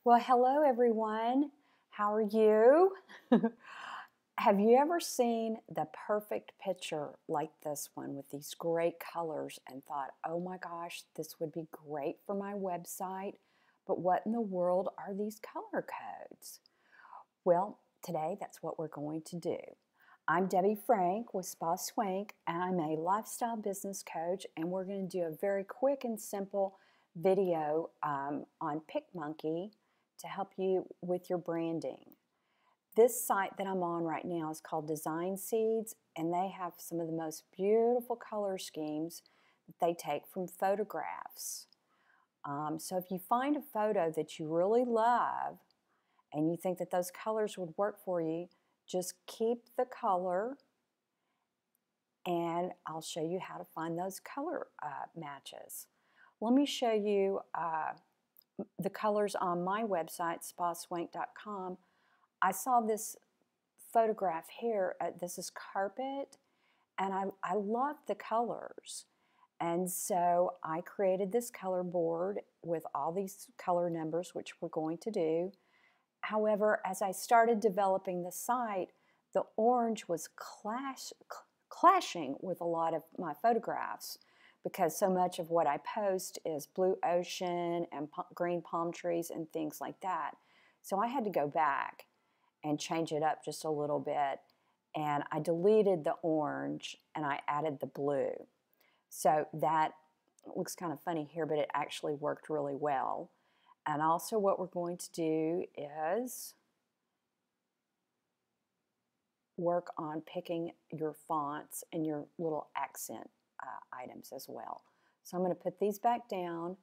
Well, hello everyone. How are you? Have you ever seen the perfect picture like this one with these great colors and thought, oh my gosh, this would be great for my website, but what in the world are these color codes? Well, today that's what we're going to do. I'm Debbie Frank with Spa Swank, and I'm a lifestyle business coach, and we're going to do a very quick and simple video on PicMonkey to help you with your branding. This site that I'm on right now is called Design Seeds, and they have some of the most beautiful color schemes that they take from photographs. So if you find a photo that you really love and you think that those colors would work for you, just keep the color and I'll show you how to find those color matches. Let me show you the colors on my website, spaswank.com. I saw this photograph here. This is carpet, and I love the colors. And so I created this color board with all these color numbers, which we're going to do. However, as I started developing the site, the orange was clashing with a lot of my photographs because so much of what I post is blue ocean and green palm trees and things like that. So I had to go back and change it up just a little bit, and I deleted the orange and I added the blue. So that looks kind of funny here, but it actually worked really well. And also what we're going to do is work on picking your fonts and your little accent items as well. So I'm going to put these back down.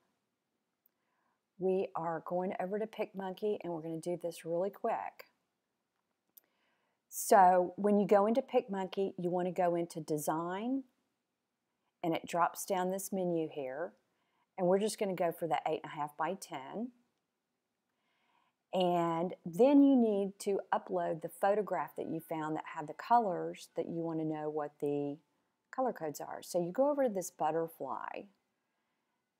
We are going over to PicMonkey and we're going to do this really quick. So when you go into PicMonkey, you want to go into Design, and it drops down this menu here. And we're just going to go for the 8.5 by 10. And then you need to upload the photograph that you found that had the colors that you want to know what the color codes are. So you go over to this butterfly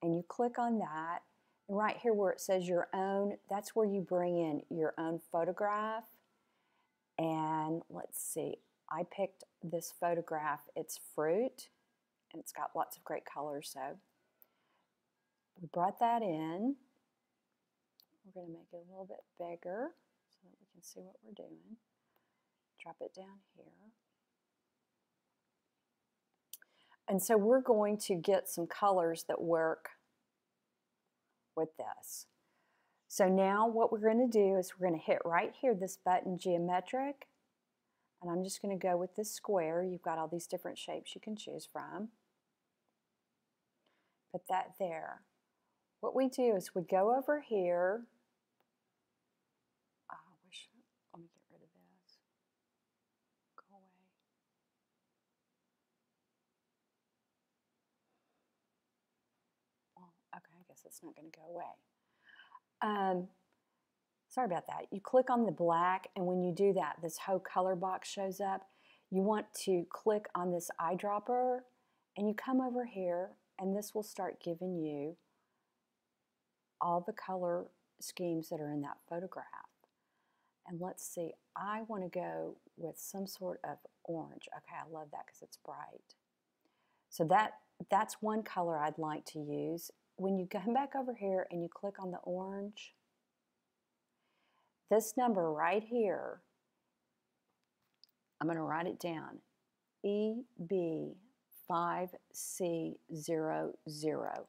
and you click on that. And right here where it says your own, that's where you bring in your own photograph. And let's see, I picked this photograph. It's fruit, and it's got lots of great colors. So we brought that in. We're going to make it a little bit bigger so that we can see what we're doing. Drop it down here. And so we're going to get some colors that work with this. So now what we're going to do is we're going to hit right here this button geometric, and I'm just going to go with this square. You've got all these different shapes you can choose from. Put that there. What we do is we go over here. Let me get rid of this. Go away. Well, okay, I guess it's not going to go away. Sorry about that. You click on the black, and when you do that, this whole color box shows up. You want to click on this eyedropper, and you come over here, and this will start giving you all the color schemes that are in that photograph. And let's see, I want to go with some sort of orange. Okay, I love that because it's bright. So that's one color I'd like to use. When you come back over here and you click on the orange, this number right here, I'm going to write it down, EB5C00.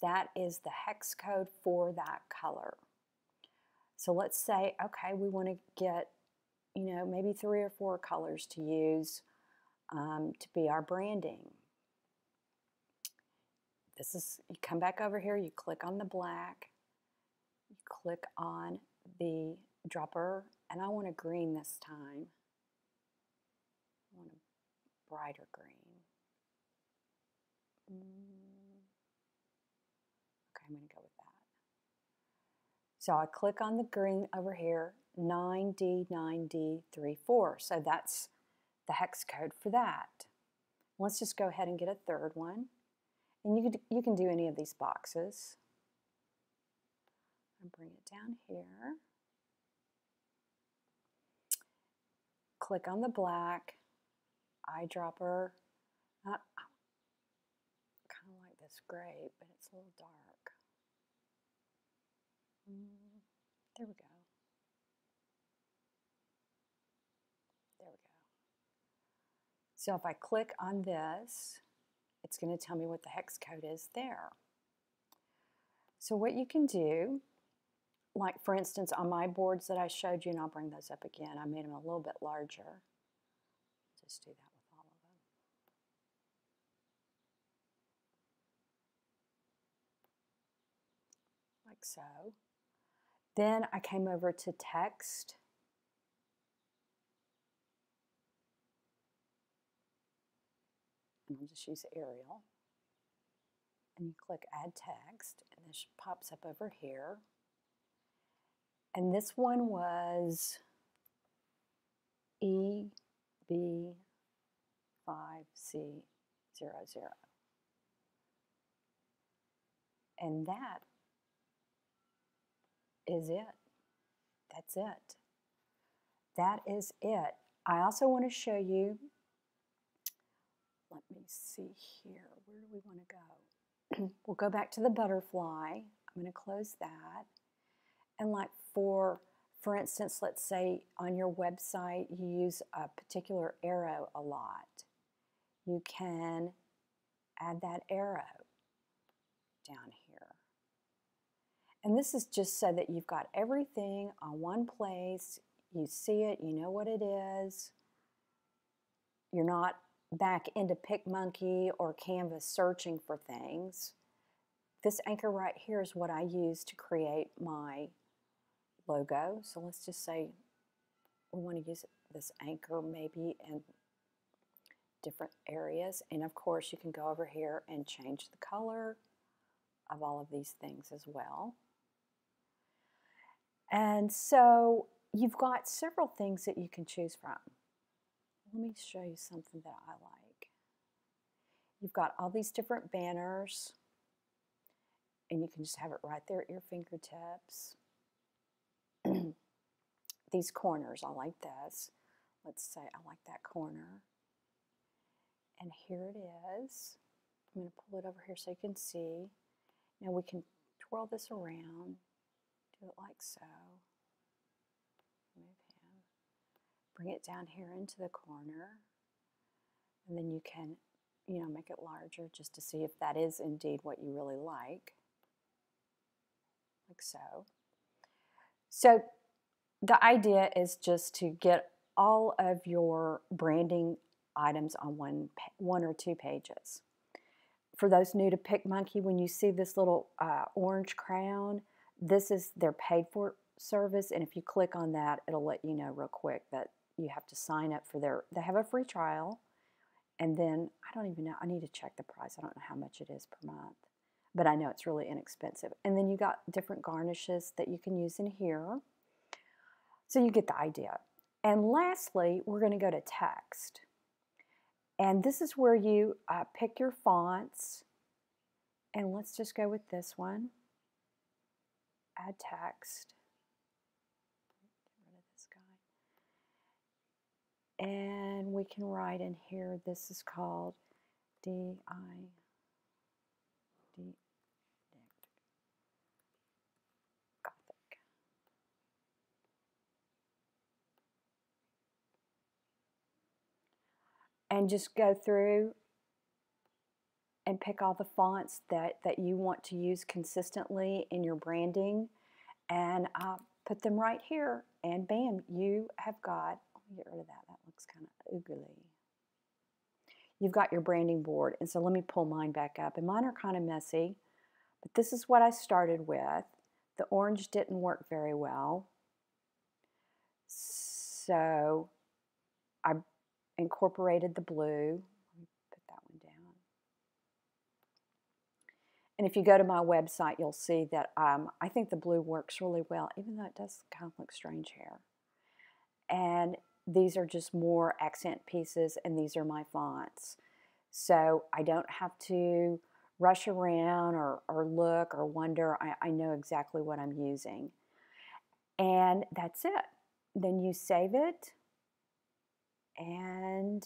That is the hex code for that color. So let's say, okay, we want to get, maybe 3 or 4 colors to use to be our branding. You come back over here, you click on the black, you click on the dropper, and I want a green this time. I want a brighter green. Okay, I'm going to go with that. So I click on the green over here, 9D9D34. So that's the hex code for that. Let's just go ahead and get a third one. And you can do any of these boxes. I'm going to bring it down here. Click on the black, eyedropper. I kind of like this gray, but it's a little dark. There we go. There we go. So if I click on this, it's going to tell me what the hex code is there. So what you can do, like for instance on my boards that I showed you, and I'll bring those up again, I made them a little bit larger. Just do that with all of them. Like so. Then I came over to text. And I'll just use Arial. And you click add text, and this pops up over here. And this one was EB5C00. And that is it. That's it. That is it. I also want to show you, let me see here, where do we want to go? We'll go back to the butterfly. I'm going to close that. And like for instance, let's say on your website you use a particular arrow a lot. You can add that arrow down here. And this is just so that you've got everything on one place. You see it, you know what it is. You're not back into PicMonkey or Canvas searching for things. This anchor right here is what I use to create my logo. So let's just say we want to use this anchor maybe in different areas. And of course you can go over here and change the color of all of these things as well. And so you've got several things that you can choose from. Let me show you something that I like. You've got all these different banners, and you can just have it right there at your fingertips. These corners, I like this. Let's say I like that corner. And here it is. I'm going to pull it over here so you can see. Now we can twirl this around, do it like so. Move him. Bring it down here into the corner. And then you can, make it larger just to see if that is indeed what you really like. Like so. So the idea is just to get all of your branding items on one or two pages. For those new to PicMonkey, when you see this little orange crown, this is their paid for service, and if you click on that, it'll let you know real quick that you have to sign up for they have a free trial, and then, I don't even know, I need to check the price, I don't know how much it is per month, but I know it's really inexpensive. And then you got different garnishes that you can use in here, so you get the idea. And lastly, we're going to go to text. And this is where you pick your fonts. And let's just go with this one. Add text. Get rid of this guy. And we can write in here, this is called D-I-D. Gothic. And just go through and pick all the fonts that you want to use consistently in your branding, and put them right here, and bam, you have got, let me get rid of that, that looks kind of oogly. You've got your branding board. And so let me pull mine back up, and mine are kind of messy, but this is what I started with. The orange didn't work very well, so I incorporated the blue. Let me put that one down. And if you go to my website, you'll see that I think the blue works really well, even though it does kind of look strange here. And these are just more accent pieces, and these are my fonts. So I don't have to rush around or look or wonder. I know exactly what I'm using. And that's it. Then you save it, and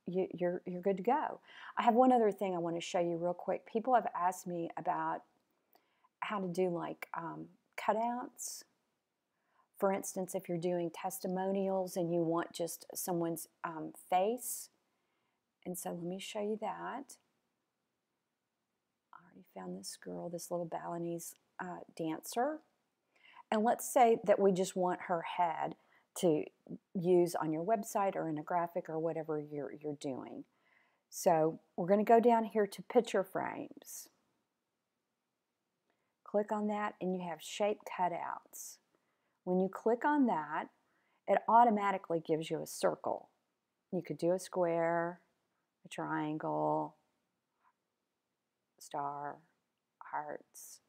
you're good to go. I have one other thing I want to show you real quick. People have asked me about how to do like cutouts. For instance, if you're doing testimonials and you want just someone's face. And so let me show you that. I already found this girl, this little Balinese dancer. And let's say that we just want her head to use on your website or in a graphic or whatever you're doing. So we're going to go down here to picture frames. Click on that and you have shape cutouts. When you click on that, it automatically gives you a circle. You could do a square, a triangle, star, hearts.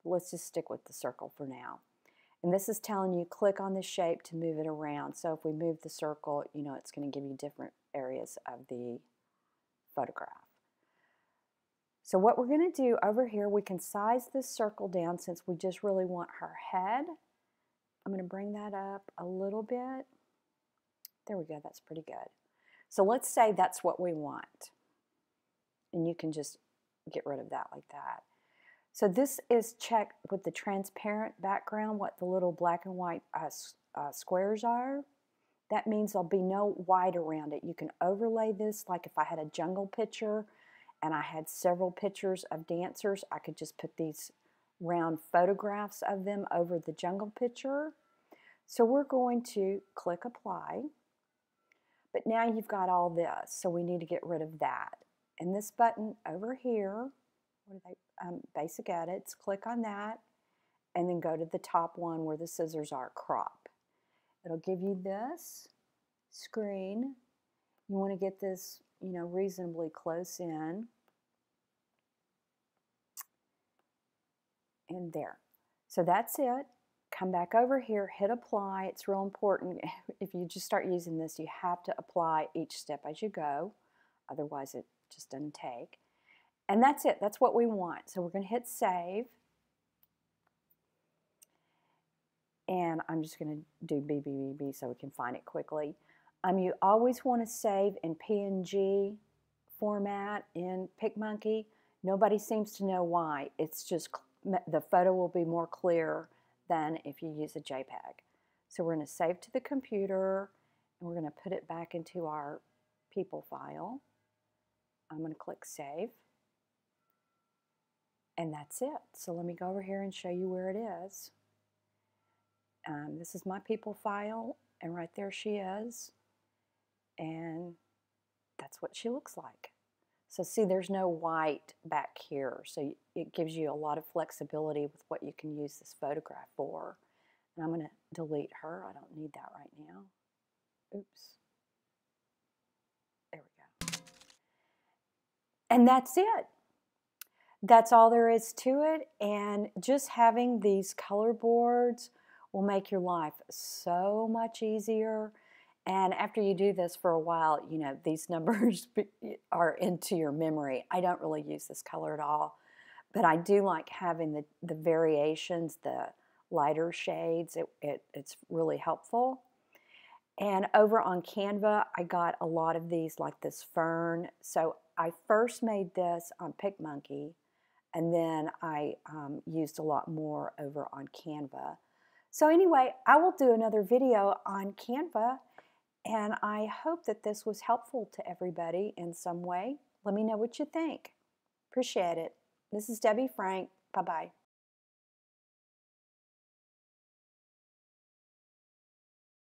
But let's just stick with the circle for now. And this is telling you click on the shape to move it around. So if we move the circle, you know, it's going to give you different areas of the photograph. So what we're going to do over here, we can size this circle down since we just really want her head. I'm going to bring that up a little bit. There we go, that's pretty good. So let's say that's what we want. And you can just get rid of that like that. So this is checked with the transparent background, what the little black and white squares are. That means there'll be no white around it. You can overlay this like if I had a jungle picture and I had several pictures of dancers, I could just put these round photographs of them over the jungle picture. So we're going to click apply. But now you've got all this, so we need to get rid of that. And this button over here, what are they? Basic edits, click on that, and then go to the top one where the scissors are, crop. It'll give you this screen. You want to get this, you know, reasonably close in. And there. So that's it. Come back over here, hit apply. It's real important. If you just start using this, you have to apply each step as you go. Otherwise, it just doesn't take. And that's it. That's what we want. So we're going to hit save. And I'm just going to do BBBB so we can find it quickly. You always want to save in PNG format in PicMonkey. Nobody seems to know why. It's just the photo will be more clear than if you use a JPEG. So we're going to save to the computer, and we're going to put it back into our people file. I'm going to click save. And that's it. So let me go over here and show you where it is. This is my people file, and right there she is. And that's what she looks like. So see, there's no white back here. So it gives you a lot of flexibility with what you can use this photograph for. And I'm going to delete her. I don't need that right now. Oops. There we go. And that's it. That's all there is to it, and just having these color boards will make your life so much easier. And after you do this for a while, you know, these numbers are into your memory. I don't really use this color at all, but I do like having the variations, the lighter shades. It's really helpful. And over on Canva, I got a lot of these, like this fern. So I first made this on PicMonkey, and then I used a lot more over on Canva. So anyway, I will do another video on Canva, and I hope that this was helpful to everybody in some way. Let me know what you think. Appreciate it. This is Debbie Frank. Bye-bye.